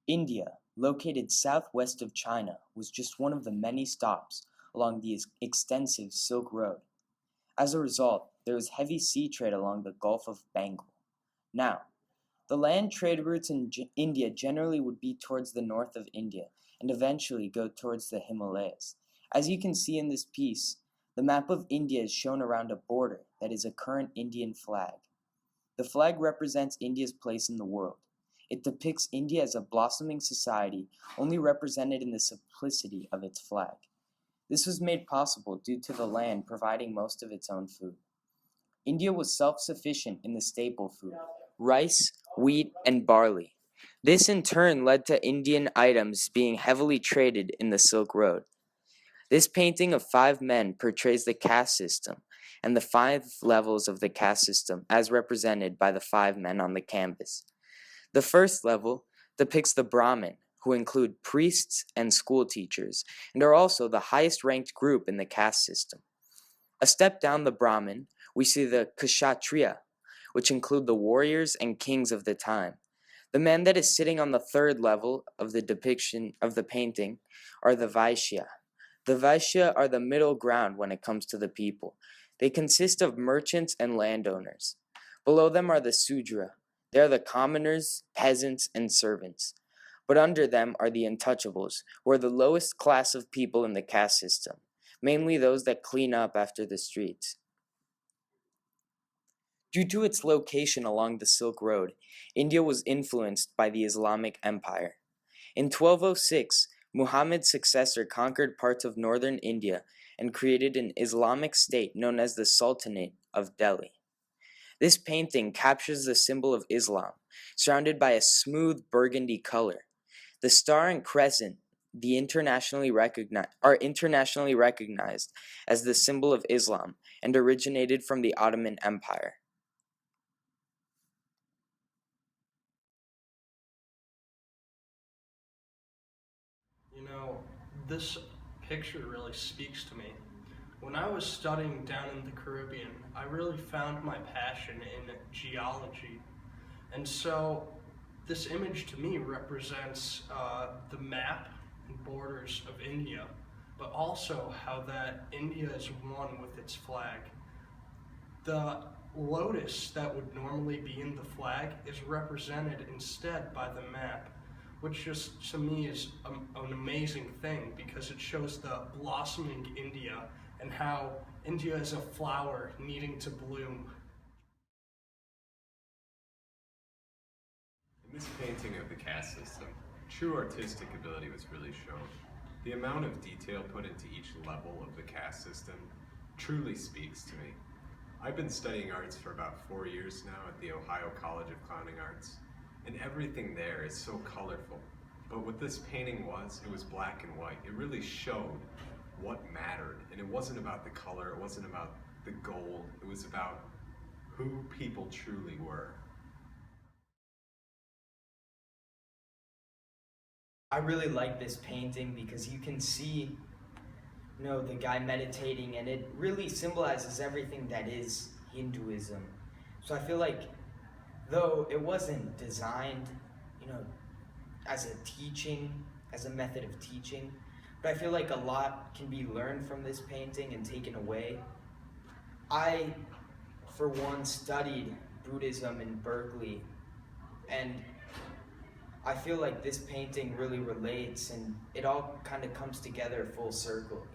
India, located southwest of China, was just one of the many stops along the extensive Silk Road. As a result, there was heavy sea trade along the Gulf of Bengal. Now, the land trade routes in India generally would be towards the north of India and eventually go towards the Himalayas. As you can see in this piece, the map of India is shown around a border that is a current Indian flag. The flag represents India's place in the world. It depicts India as a blossoming society only represented in the simplicity of its flag. This was made possible due to the land providing most of its own food. India was self-sufficient in the staple food, rice, wheat, and barley. This in turn led to Indian items being heavily traded in the Silk Road. This painting of 5 men portrays the caste system and the 5 levels of the caste system as represented by the 5 men on the canvas. The first level depicts the Brahmin, who include priests and school teachers, and are also the highest ranked group in the caste system. A step down the Brahmin, we see the Kshatriya, which include the warriors and kings of the time. The man that is sitting on the third level of the depiction of the painting are the Vaishya. The Vaishya are the middle ground when it comes to the people. They consist of merchants and landowners. Below them are the Sudra. They are the commoners, peasants, and servants. But under them are the untouchables, who are the lowest class of people in the caste system, mainly those that clean up after the streets. Due to its location along the Silk Road, India was influenced by the Islamic Empire. In 1206, Muhammad's successor conquered parts of northern India and created an Islamic state known as the Sultanate of Delhi. This painting captures the symbol of Islam, surrounded by a smooth burgundy color. The star and crescent are internationally recognized as the symbol of Islam and originated from the Ottoman Empire. You know, this picture really speaks to me. When I was studying down in the Caribbean, I really found my passion in geology. And so this image to me represents the map and borders of India, but also how that India is one with its flag. The lotus that would normally be in the flag is represented instead by the map, which just to me is an amazing thing because it shows the blossoming India and how India is a flower needing to bloom. In this painting of the caste system, true artistic ability was really shown. The amount of detail put into each level of the caste system truly speaks to me. I've been studying arts for about 4 years now at the Ohio College of Clowning Arts, and everything there is so colorful. But what this painting was, it was black and white. It really showed what mattered, and it wasn't about the color, it wasn't about the gold, it was about who people truly were. I really like this painting because you can see, the guy meditating, and it really symbolizes everything that is Hinduism. So I feel like, though it wasn't designed, as a teaching, as a method of teaching, but I feel like a lot can be learned from this painting and taken away. I, for one, studied Buddhism in Berkeley, and I feel like this painting really relates, and it all kind of comes together full circle.